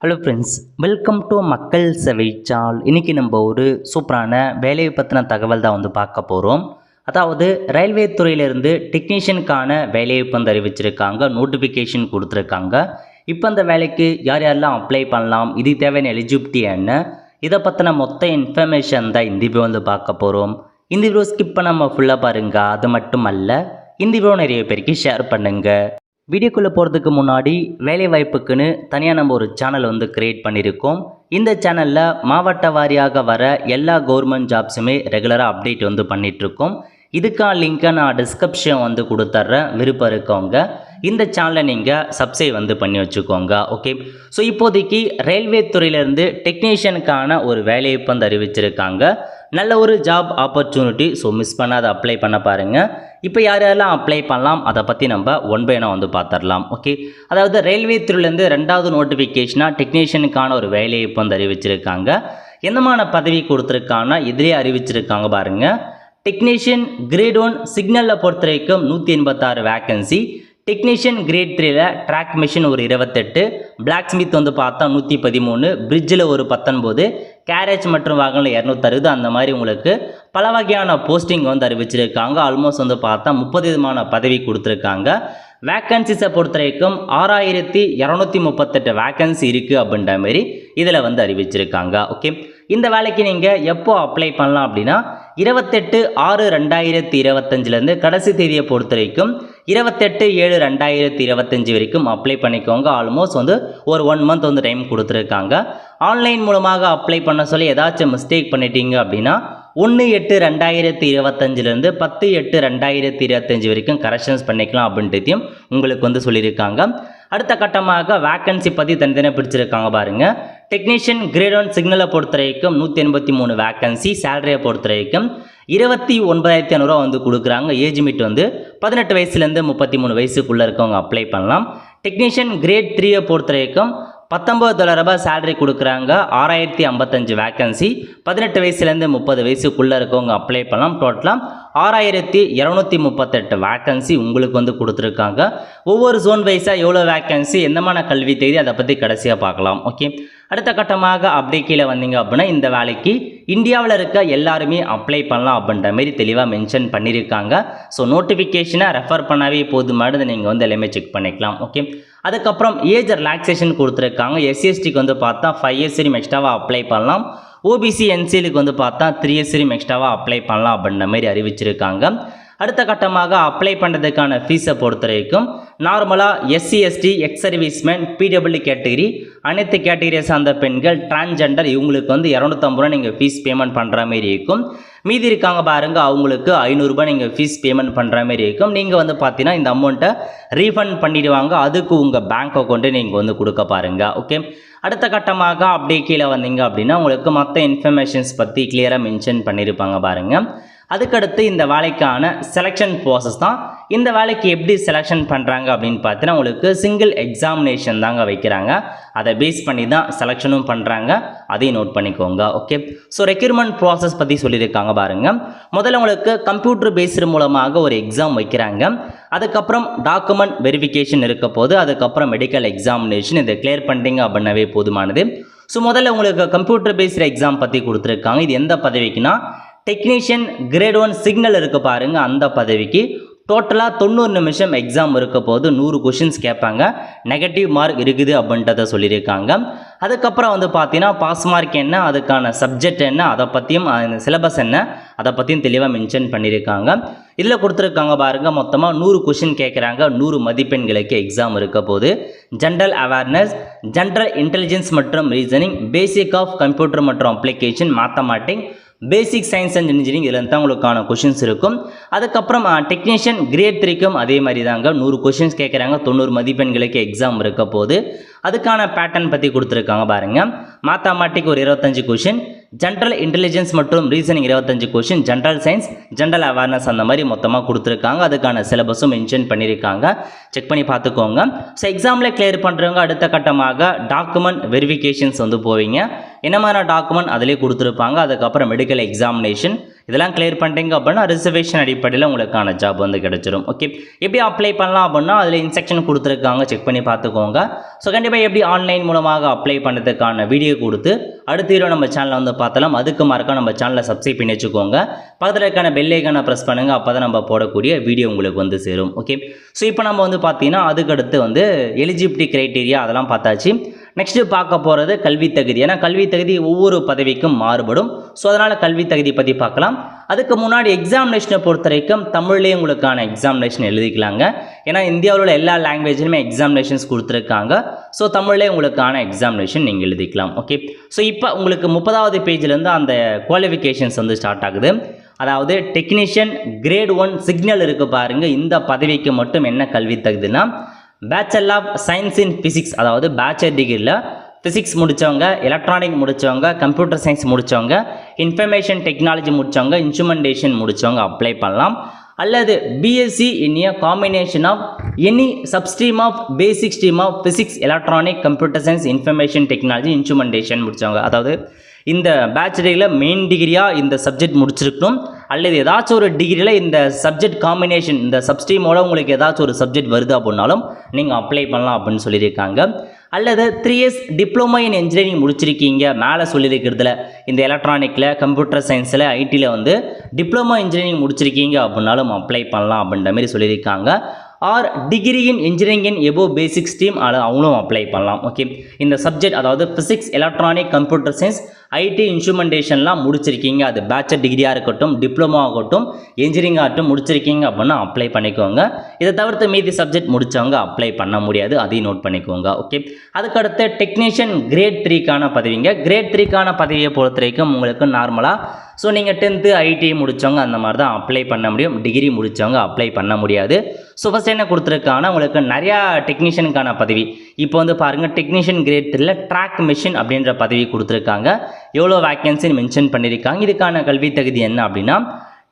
Hello friends, welcome to மக்கள் செவிச்சால். இன்றைக்கி நம்ம ஒரு சூப்பரான வேலையை பற்றின தகவல் தான் பார்க்க போகிறோம். அதாவது ரயில்வே துறையிலேருந்து டெக்னீஷியனுக்கான வேலையை அறிவிச்சிருக்காங்க, நோட்டிஃபிகேஷன் கொடுத்துருக்காங்க. இப்போ அந்த வேலைக்கு யார் யாரெல்லாம் அப்ளை பண்ணலாம், இது தேவையான எலிஜிபிலிட்டி என்ன, இதை பற்றின மொத்த இன்ஃபர்மேஷன் தான் இந்த வீடியோ பார்க்க போகிறோம். இந்த வீடியோ ஸ்கிப் பண்ணாமல் ஃபுல்லாக பாருங்கள். அது மட்டும் அல்ல, இந்த வீடியோ நிறைய பேருக்கு ஷேர் பண்ணுங்கள். வீடியோக்குள்ளே போகிறதுக்கு முன்னாடி வேலை வாய்ப்புக்குன்னு தனியாக நம்ம ஒரு சேனல் க்ரியேட் பண்ணியிருக்கோம். இந்த சேனலில் மாவட்ட வாரியாக வர எல்லா கவர்மெண்ட் ஜாப்ஸுமே ரெகுலராக அப்டேட் பண்ணிகிட்ருக்கோம். இதுக்கான லிங்க்கை நான் டிஸ்கிரிப்ஷன் கொடுத்துட்றேன். விருப்பம் இருக்கவங்க இந்த சேனலை நீங்கள் சப்ஸ்கிரைப் பண்ணி வச்சுக்கோங்க. ஓகே, ஸோ இப்போதைக்கு ரயில்வே துறையிலேருந்து டெக்னீஷியனுக்கான ஒரு வேலையை அறிவிச்சிருக்காங்க. நல்ல ஒரு ஜாப் ஆப்பர்ச்சுனிட்டி. ஸோ மிஸ் பண்ணாத அப்ளை பண்ண பாருங்கள். இப்போ யார் யாரெல்லாம் அப்ளை பண்ணலாம் அதை பற்றி நம்ம ஒன் பை ஒன் பார்த்துடலாம். ஓகே, அதாவது ரயில்வே துறையிலேருந்து 2வது நோட்டிஃபிகேஷனாக டெக்னீஷியனுக்கான ஒரு வேலையை அறிவிச்சிருக்காங்க. எந்தமான பதவி கொடுத்துருக்காங்கன்னா இதிலே அறிவிச்சிருக்காங்க பாருங்கள். டெக்னீஷியன் கிரேட் 1 சிக்னலில் பொறுத்த வரைக்கும் 186 வேக்கன்சி. டெக்னீஷியன் கிரேட் 3ல் ட்ராக் மிஷின் ஒரு 28, பிளாக் ஸ்மித் பார்த்தா 113, பிரிட்ஜில் ஒரு 19, கேரேஜ் மற்றும் வாகனம் 260. அந்த மாதிரி உங்களுக்கு பல வகையான போஸ்டிங் அறிவிச்சிருக்காங்க. ஆல்மோஸ்ட் பார்த்தா 30 விதமான பதவி கொடுத்துருக்காங்க. வேக்கன்சிஸை பொறுத்த வரைக்கும் 6238 வேக்கன்சி இருக்குது அப்படின்ற மாதிரி இதில் அறிவிச்சிருக்காங்க. ஓகே, இந்த வேலைக்கு நீங்கள் எப்போ அப்ளை பண்ணலாம் அப்படின்னா 28/6/2025 கடைசி தேதியை பொறுத்த வரைக்கும் 28/7/2025 வரைக்கும் அப்ளை பண்ணிக்கோங்க. ஆல்மோஸ்ட் ஒரு 1 மந்த் டைம் கொடுத்துருக்காங்க. ஆன்லைன் மூலமாக அப்ளை பண்ண சொல்லி ஏதாச்சும் மிஸ்டேக் பண்ணிட்டீங்க அப்படின்னா 1/8/2025 10/8/2025 வரைக்கும் கரெக்ஷன்ஸ் பண்ணிக்கலாம் அப்படின்றதையும் உங்களுக்கு சொல்லியிருக்காங்க. அடுத்த கட்டமாக வேக்கன்சி பற்றி தனித்தனியாக பிடிச்சிருக்காங்க பாருங்கள். டெக்னீஷியன் கிரேட் 1 சிக்னலை பொறுத்த வரைக்கும் 183 வேக்கன்சி. சேலரியை பொறுத்த வரைக்கும் 29,500 கொடுக்குறாங்க. ஏஜ் லிமிட் 18 வயசுலேருந்து 33 வயசுக்குள்ளே இருக்கவங்க அப்ளை பண்ணலாம். டெக்னீஷியன் கிரேட் 3யை பொறுத்த வரைக்கும் $19 சேலரி கொடுக்குறாங்க. 6055 வேக்கன்சி. 18 வயசுலேருந்து 30 வயசுக்குள்ளே இருக்கவங்க அப்ளை பண்ணலாம். டோட்டலாக 6238 வேக்கன்சி உங்களுக்கு கொடுத்துருக்காங்க. ஒவ்வொரு ஜோன் வைஸாக எவ்வளோ வேக்கன்சி, எந்தமான கல்வி தேதி, அதை பற்றி கடைசியாக பார்க்கலாம். ஓகே, அடுத்த கட்டமாக அப்படி கீழே வந்தீங்க அப்படின்னா இந்த வேலைக்கு இந்தியாவில் இருக்க எல்லாருமே அப்ளை பண்ணலாம் அப்படின்ற மாதிரி தெளிவாக மென்ஷன் பண்ணியிருக்காங்க. ஸோ நோட்டிஃபிகேஷனை ரெஃபர் பண்ணாவே போதுமானது, நீங்கள் எல்லாமே செக் பண்ணிக்கலாம். ஓகே, அதுக்கப்புறம் ஏஜ் ரிலாக்ஸேஷன் கொடுத்துருக்காங்க. எஸ்சிஎஸ்டிக்கு பார்த்தா 5 இயர்ஸ் வரையும் எக்ஸ்ட்ராவாக அப்ளை பண்ணலாம். ஓபிசி என்சிலுக்கு பார்த்தா 3 இயர்ஸ் வரையும் எக்ஸ்ட்ராவாக அப்ளை பண்ணலாம் அப்படின்ற மாதிரி அறிவிச்சிருக்காங்க. அடுத்த கட்டமாக அப்ளை பண்ணுறதுக்கான ஃபீஸை பொறுத்த வரைக்கும் நார்மலாக SC ST ex serviceman PW category அனைத்து கேட்டகிரியை சார்ந்த பெண்கள் டிரான்ஸ்ஜெண்டர் இவங்களுக்கு 250 ரூபா நீங்கள் ஃபீஸ் பேமெண்ட் பண்ணுற மாதிரி இருக்கும். மீதி இருக்காங்க பாருங்கள், அவங்களுக்கு 500 ரூபாய் நீங்கள் ஃபீஸ் பேமெண்ட் பண்ணுற மாதிரி இருக்கும். நீங்கள் பார்த்தீங்கன்னா இந்த அமௌண்ட்டை ரீஃபண்ட் பண்ணிடுவாங்க. அதுக்கு உங்கள் பேங்க் அக்கௌண்ட்டை நீங்கள் கொடுக்க பாருங்கள். ஓகே, அடுத்த கட்டமாக அப்படியே கீழே வந்தீங்க அப்படின்னா உங்களுக்கு மற்ற இன்ஃபர்மேஷன்ஸ் பற்றி கிளியராக மென்ஷன் பண்ணியிருப்பாங்க பாருங்கள். அதுக்கடுத்து இந்த வேலைக்கான செலெக்ஷன் ப்ராசஸ் தான். இந்த வேலைக்கு எப்படி செலெக்ஷன் பண்ணுறாங்க அப்படின்னு பார்த்தீங்கன்னா உங்களுக்கு சிங்கிள் எக்ஸாமினேஷன் தாங்க வைக்கிறாங்க. அதை பேஸ் பண்ணி தான் செலெக்ஷனும் பண்ணுறாங்க. அதையும் நோட் பண்ணிக்கோங்க. ஓகே, ஸோ ரெக்யூர்மெண்ட் ப்ராசஸ் பற்றி சொல்லியிருக்காங்க பாருங்கள். முதல்ல உங்களுக்கு கம்ப்யூட்டர் பேஸ்டு மூலமாக ஒரு எக்ஸாம் வைக்கிறாங்க. அதுக்கப்புறம் டாக்குமெண்ட் வெரிஃபிகேஷன் இருக்க போது, அதுக்கப்புறம் மெடிக்கல் எக்ஸாமினேஷன். இதை கிளியர் பண்ணிட்டீங்க அப்படின்னாவே போதுமானது. ஸோ முதல்ல உங்களுக்கு கம்ப்யூட்டர் பேஸ்டு எக்ஸாம் பற்றி கொடுத்துருக்காங்க. இது எந்த பதவிக்குன்னா டெக்னீஷியன் கிரேட் 1 சிக்னல் இருக்க பாருங்க, அந்த பதவிக்கு டோட்டலாக 90 நிமிஷம் எக்ஸாம் இருக்க போது 100 கொஷின்ஸ் கேட்பாங்க. நெகட்டிவ் மார்க் இருக்குது அப்படின்றத சொல்லியிருக்காங்க. அதுக்கப்புறம் பார்த்தீங்கன்னா பாஸ் மார்க் என்ன, அதுக்கான சப்ஜெக்ட் என்ன, அதை பற்றியும் சிலபஸ் என்ன, அதை பற்றியும் தெளிவாக மென்ஷன் பண்ணியிருக்காங்க. இதில் கொடுத்துருக்காங்க பாருங்கள், மொத்தமாக 100 கொஷின் கேட்குறாங்க. 100 மதிப்பெண்களுக்கு எக்ஸாம் இருக்க போது ஜென்ரல் அவேர்னஸ், ஜென்ரல் இன்டெலிஜென்ஸ் மற்றும் ரீசனிங், பேசிக் ஆஃப் கம்ப்யூட்டர் மற்றும் application, mathematic, basic science and engineering, இதில் தான் உங்களுக்கான கொஷின்ஸ் இருக்கும். அதுக்கப்புறம் டெக்னீஷியன் கிரேட் 3க்கும் அதே மாதிரி தாங்க 100 கொஷின்ஸ் கேட்குறாங்க. 90 மதிப்பெண்களுக்கு எக்ஸாம் இருக்க போது அதுக்கான பேட்டர்ன் பற்றி கொடுத்துருக்காங்க பாருங்கள். மேத்தமேட்டிக் ஒரு 25 கொஷின், ஜென்ரல் இன்டெலிஜென்ஸ் மற்றும் reasoning 25 question, general science, general awareness அந்த மாதிரி மொத்தமாக கொடுத்துருக்காங்க. அதுக்கான சிலபஸும் மென்ஷன் பண்ணியிருக்காங்க. செக் பண்ணி பார்த்துக்கோங்க. ஸோ எக்ஸாமில் கிளியர் பண்ணுறவங்க அடுத்த கட்டமாக டாக்குமெண்ட் வெரிஃபிகேஷன்ஸ் போவீங்க. என்ன மாதிரி டாக்குமெண்ட் அதிலே கொடுத்துருப்பாங்க. அதுக்கப்புறம் மெடிக்கல் எக்ஸாமினேஷன் இதெல்லாம் கிளியர் பண்ணிட்டீங்க அப்படின்னா ரிசர்வேஷன் அடிப்படையில் உங்களுக்கான ஜாப் வந்து கிடைச்சிரும். ஓகே, எப்படி அப்ளை பண்ணலாம் அப்படின்னா அதில் இன்ஸ்ட்ரக்ஷன் கொடுத்துருக்காங்க, செக் பண்ணி பார்த்துக்கோங்க. ஸோ கண்டிப்பாக எப்படி ஆன்லைன் மூலமாக அப்ளை பண்ணுறதுக்கான வீடியோ கொடுத்து அடுத்த வீடியோ நம்ம சேனலில் வந்து பார்த்தலாம். அதுக்கு மறக்காம நம்ம சேனலை சப்ஸ்கிரைப் பண்ணி வச்சுக்கோங்க. பக்கத்தில் இருக்கான பெல் ஐக்கானை ப்ரெஸ் பண்ணுங்கள், அப்போ தான் நம்ம போடக்கூடிய வீடியோ உங்களுக்கு வந்து சேரும். ஓகே, ஸோ இப்போ நம்ம வந்து பார்த்தீங்கன்னா அதுக்கடுத்து வந்து எலிஜிபிலிட்டி கிரைட்டீரியா அதெல்லாம் பார்த்தாச்சு. நெக்ஸ்ட்டு பார்க்க போகிறது கல்வி தகுதி. ஏன்னா கல்வி தகுதி ஒவ்வொரு பதவிக்கும் மாறுபடும். ஸோ அதனால் கல்வி தகுதி பற்றி பார்க்கலாம். அதுக்கு முன்னாடி எக்ஸாமினேஷனை பொறுத்த வரைக்கும் தமிழ்லேயே உங்களுக்கான எக்ஸாமினேஷன் எழுதிக்கலாங்க. ஏன்னா இந்தியாவில் உள்ள எல்லா லாங்குவேஜ்லையுமே எக்ஸாமினேஷன்ஸ் கொடுத்துருக்காங்க. ஸோ தமிழ்லேயே உங்களுக்கான எக்ஸாமினேஷன் நீங்கள் எழுதிக்கலாம். ஓகே, ஸோ இப்போ உங்களுக்கு 30வது பேஜ்லேருந்து அந்த குவாலிஃபிகேஷன்ஸ் வந்து ஸ்டார்ட் ஆகுது. அதாவது டெக்னீஷியன் கிரேட் 1 சிக்னல் இருக்குது பாருங்கள். இந்த பதவிக்கு மட்டும் என்ன கல்வி தகுதினா bachelor of science in physics, அதாவது பேச்சுலர் டிகிரியில் ஃபிசிக்ஸ் முடித்தவங்க, எலக்ட்ரானிக் முடித்தவங்க, கம்ப்யூட்டர் சயின்ஸ் முடித்தவங்க, இன்ஃபர்மேஷன் டெக்னாலஜி முடித்தவங்க, இன்ஸ்ட்ருமெண்டேஷன் முடித்தவங்க அப்ளை பண்ணலாம். அல்லது BSc in a combination of any substream of basic stream of physics, electronic, computer science, information technology, instrumentation முடித்தவங்க. அதாவது இந்த பேச்சுலரில் மெயின் டிகிரியாக இந்த சப்ஜெக்ட் முடிச்சிருக்கணும். அல்லது ஏதாச்சும் ஒரு டிகிரியில் இந்த சப்ஜெக்ட் காம்பினேஷன், இந்த சப்ஸ்ட்ரீமோட உங்களுக்கு ஏதாச்சும் ஒரு சப்ஜெக்ட் வருது அப்படின்னாலும் நீங்கள் அப்ளை பண்ணலாம் அப்படின்னு சொல்லியிருக்காங்க. அல்லது 3 இயர்ஸ் டிப்ளமோ இன் இன்ஜினியரிங் முடிச்சிருக்கீங்க, மேலே சொல்லியிருக்கிறதுல இந்த எலக்ட்ரானிக்கில், கம்ப்யூட்டர் சயின்ஸில், ஐடியில் வந்து டிப்ளமோ இன்ஜினியரிங் முடிச்சிருக்கீங்க அப்படின்னாலும் அப்ளை பண்ணலாம் அப்படின்ற மாதிரி சொல்லியிருக்காங்க. Or degree in engineering in above basic stream அவங்களும் அப்ளை பண்ணலாம். ஓகே, இந்த சப்ஜெக்ட் அதாவது physics, electronic, computer science, IT, இன்ஸ்ட்ருமெண்டேஷன்லாம் முடிச்சிருக்கீங்க, அது பேச்சுலர் டிகிரியாக இருக்கட்டும், டிப்ளமோ ஆகட்டும், இன்ஜினியரிங் ஆகட்டும் முடிச்சிருக்கீங்க அப்படின்னா அப்ளை பண்ணிக்கோங்க. இதை தவிர்த்து மீதி சப்ஜெக்ட் முடித்தவங்க அப்ளை பண்ண முடியாது, அதையும் நோட் பண்ணிக்கோங்க. ஓகே, அதுக்கடுத்து டெக்னீஷியன் கிரேட் 3க்கான பதவிங்க. கிரேட் 3க்கான பதவியை பொறுத்த வரைக்கும் உங்களுக்கு நார்மலாக ஸோ நீங்கள் 10th ஐடி முடித்தவங்க அந்த மாதிரி தான் அப்ளை பண்ண முடியும், டிகிரி முடித்தவங்க அப்ளை பண்ண முடியாது. ஸோ ஃபஸ்ட் என்ன கொடுத்துருக்காங்கன்னா உங்களுக்கு நிறையா டெக்னீஷியனுக்கான பதவி. இப்போ வந்து பாருங்கள், டெக்னீஷியன் கிரேட் 3ல ட்ராக் மிஷின் அப்படின்ற பதவி கொடுத்துருக்காங்க. எவ்வளோ வேக்கன்சின்னு மென்ஷன் பண்ணியிருக்காங்க. இதுக்கான கல்வி தகுதி என்ன அப்படின்னா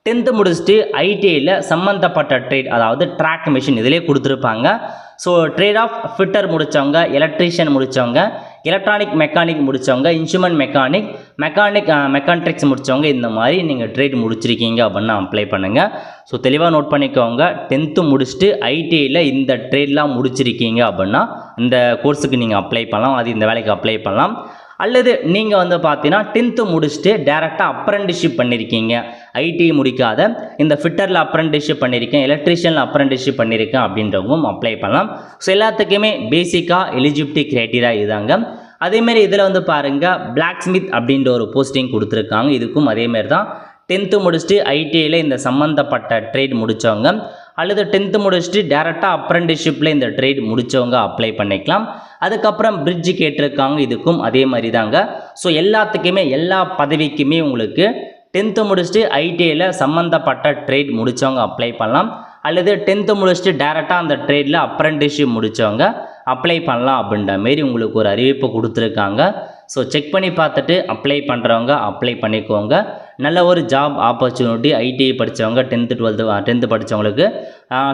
10th முடிச்சுட்டு ஐடிஐயில் சம்மந்தப்பட்ட ட்ரேட், அதாவது ட்ராக் மிஷின் இதிலே கொடுத்துருப்பாங்க. ஸோ ட்ரேட் ஆஃப் ஃபிட்டர் முடித்தவங்க, எலக்ட்ரீஷியன் முடித்தவங்க, எலக்ட்ரானிக் மெக்கானிக் முடித்தவங்க, இன்ஸ்ட்ருமெண்ட் மெக்கானிக்ஸ் முடித்தவங்க, இந்த மாதிரி நீங்கள் ட்ரேட் முடிச்சிருக்கீங்க அப்படின்னா அப்ளை பண்ணுங்கள். ஸோ தெளிவாக நோட் பண்ணிக்கோங்க. 10th முடிச்சுட்டு ஐடிஐயில் இந்த ட்ரேட்லாம் முடிச்சிருக்கீங்க அப்படின்னா இந்த கோர்ஸுக்கு நீங்கள் அப்ளை பண்ணலாம், அது இந்த வேலைக்கு அப்ளை பண்ணலாம். அல்லது நீங்கள் வந்து பார்த்தீங்கன்னா 10th முடிச்சுட்டு டேரெக்டாக அப்ரெண்டிஷிப் பண்ணியிருக்கீங்க, ஐடி முடிக்காத இந்த ஃபிட்டரில் அப்ரெண்டிஷிப் பண்ணியிருக்கேன், எலக்ட்ரிஷியனில் அப்ரெண்டிஷிப் பண்ணியிருக்கேன் அப்படின்றவங்களும் அப்ளை பண்ணலாம். ஸோ எல்லாத்துக்குமே பேசிக்காக எலிஜிபிலிட்டி க்ரைட்டீரியா இதுதாங்க. அதேமாரி இதில் வந்து பாருங்கள், பிளாக் ஸ்மித் அப்படின்ற ஒரு போஸ்டிங் கொடுத்துருக்காங்க. இதுக்கும் அதேமாரி தான் 10th முடிச்சுட்டு ஐடிஐயில் இந்த சம்மந்தப்பட்ட ட்ரேட் முடித்தவங்க, அல்லது 10th முடிச்சுட்டு டேரெக்டாக அப்ரெண்டிஷிப்பில் இந்த ட்ரேட் முடித்தவங்க அப்ளை பண்ணிக்கலாம். அதுக்கப்புறம் பிரிட்ஜ் கேட்டிருக்காங்க, இதுக்கும் அதே மாதிரி தாங்க. ஸோ எல்லாத்துக்குமே எல்லா பதவிக்குமே உங்களுக்கு 10th முடிச்சுட்டு ஐடிஐயில் சம்மந்தப்பட்ட ட்ரேட் முடித்தவங்க அப்ளை பண்ணலாம். அல்லது 10th முடிச்சுட்டு டேரெக்டாக அந்த ட்ரேடில் அப்ரெண்டிஷிப் முடித்தவங்க அப்ளை பண்ணலாம் அப்படின்ற மாரி உங்களுக்கு ஒரு அறிவிப்பு கொடுத்துருக்காங்க. ஸோ செக் பண்ணி பார்த்துட்டு அப்ளை பண்ணுறவங்க அப்ளை பண்ணிக்கோங்க. நல்ல ஒரு ஜாப் ஆப்பர்ச்சுனிட்டி ஐடிஐ படித்தவங்க 10th படித்தவங்களுக்கு.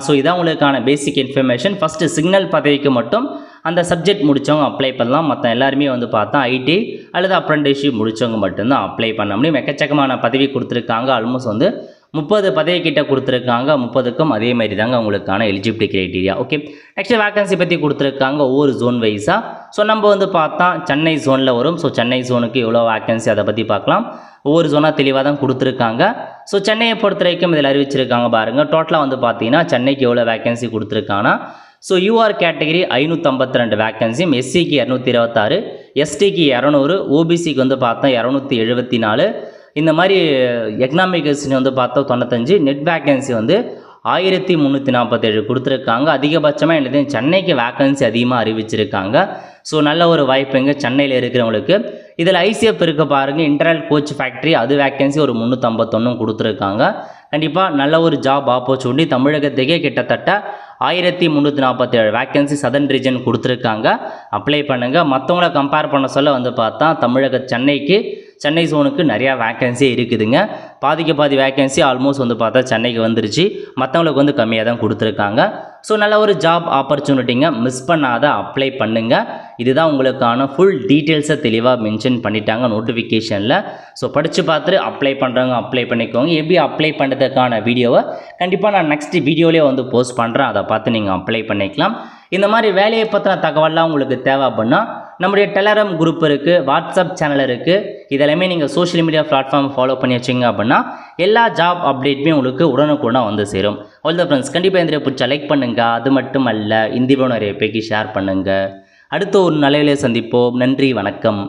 ஸோ இதான் உங்களுக்கான பேசிக் இன்ஃபர்மேஷன். ஃபஸ்ட்டு சிக்னல் பதவிக்கு மட்டும் அந்த சப்ஜெக்ட் முடித்தவங்க அப்ளை பண்ணலாம். மற்ற எல்லாருமே வந்து பார்த்தா ஐடி அல்லது அப்ரெண்டிஷிப் முடித்தவங்க மட்டும்தான் அப்ளை பண்ண முடியும். எக்கச்சக்கமான பதவி கொடுத்துருக்காங்க. ஆல்மோஸ்ட் வந்து 30 பதவி கிட்ட கொடுத்துருக்காங்க. 30க்கும் அதே மாதிரி தாங்க உங்களுக்கான eligibility criteria. Okay, next vacancy பற்றி கொடுத்துருக்காங்க ஒவ்வொரு ஜோன் வைஸாக. ஸோ நம்ம வந்து பார்த்தா சென்னை ஜோனில் வரும். ஸோ சென்னை ஜோனுக்கு எவ்வளோ வேகன்சி அதை பற்றி பார்க்கலாம். ஒவ்வொரு ஜோனாக தெளிவாக தான் கொடுத்துருக்காங்க. ஸோ சென்னையை பொறுத்த வரைக்கும் இதில் அறிவிச்சிருக்காங்க பாருங்கள். டோட்டலாக வந்து பார்த்தீங்கன்னா சென்னைக்கு எவ்வளோ வேகன்சி கொடுத்துருக்காங்கன்னா ஸோ யூஆர் கேட்டகரி 552 வேகன்சி, எஸ்சிக்கு 226, எஸ்டிக்கு 200, ஓபிசிக்கு வந்து பார்த்தா 274, இந்த மாதிரி எக்கனாமிக்ஸ் வந்து பார்த்தா 95, நெட் வேக்கன்சி வந்து 1347 கொடுத்துருக்காங்க. அதிகபட்சமாக என்னது சென்னைக்கு வேக்கன்சி அதிகமாக அறிவிச்சிருக்காங்க. ஸோ நல்ல ஒரு வாய்ப்புங்க சென்னையில் இருக்கிறவங்களுக்கு. இதில் ஐசிஎஃப் இருக்க பாருங்கள், இன்டர்னல் கோச் ஃபேக்ட்ரி, அது வேக்கன்சி ஒரு 351 கொடுத்துருக்காங்க. கண்டிப்பாக நல்ல ஒரு ஜாப் ஆப்பர்ச்சுனிட்டி. தமிழகத்துக்கே கிட்டத்தட்ட 1347 வேக்கன்சி சதர்ன் ரீஜன் கொடுத்துருக்காங்க. அப்ளை பண்ணுங்கள். மற்றவங்கள கம்பேர் பண்ண சொல்ல வந்து பார்த்தா சென்னை ஜோனுக்கு நிறையா வேக்கன்சி இருக்குதுங்க. பாதிக்கு பாதி வேக்கன்சி ஆல்மோஸ்ட் வந்து பார்த்தா சென்னைக்கு வந்துருச்சு. மற்றவங்களுக்கு வந்து கம்மியாக தான் கொடுத்துருக்காங்க. ஸோ நல்ல ஒரு ஜாப் ஆப்பர்ச்சுனிட்டிங்க, மிஸ் பண்ணாத அப்ளை பண்ணுங்கள். இதுதான் உங்களுக்கான ஃபுல் டீட்டெயில்ஸை தெளிவாக மென்ஷன் பண்ணிட்டாங்க நோட்டிஃபிகேஷனில். ஸோ படித்து பார்த்துட்டு அப்ளை பண்ணுறவங்க அப்ளை பண்ணிக்கோங்க. எப்படி அப்ளை பண்ணுறதுக்கான வீடியோவை கண்டிப்பாக நான் நெக்ஸ்ட் வீடியோலேயே வந்து போஸ்ட் பண்ணுறேன். அதை பார்த்து நீங்கள் அப்ளை பண்ணிக்கலாம். இந்த மாதிரி வேலையை பற்றின தகவல்லாம் உங்களுக்கு தேவை அப்படின்னா நம்முடைய டெலகிராம் குரூப் இருக்குது, வாட்ஸ்அப் சேனல் இருக்குது. இதெல்லாமே நீங்கள் சோஷியல் மீடியா பிளாட்ஃபார்ம் ஃபாலோ பண்ணி வச்சிங்க அப்படின்னா எல்லா ஜாப் அப்டேட்டுமே உங்களுக்கு உடனுக்குடன் வந்து சேரும். ஆல் த ஃப்ரெண்ட்ஸ், கண்டிப்பாக இந்த பிடிச்சா லைக் பண்ணுங்கள். அது மட்டும் அல்ல, இந்த வீடியோ நிறைய பேருக்கு ஷேர் பண்ணுங்கள். அடுத்த ஒரு நல்ல வேலையை சந்திப்போம். நன்றி, வணக்கம்.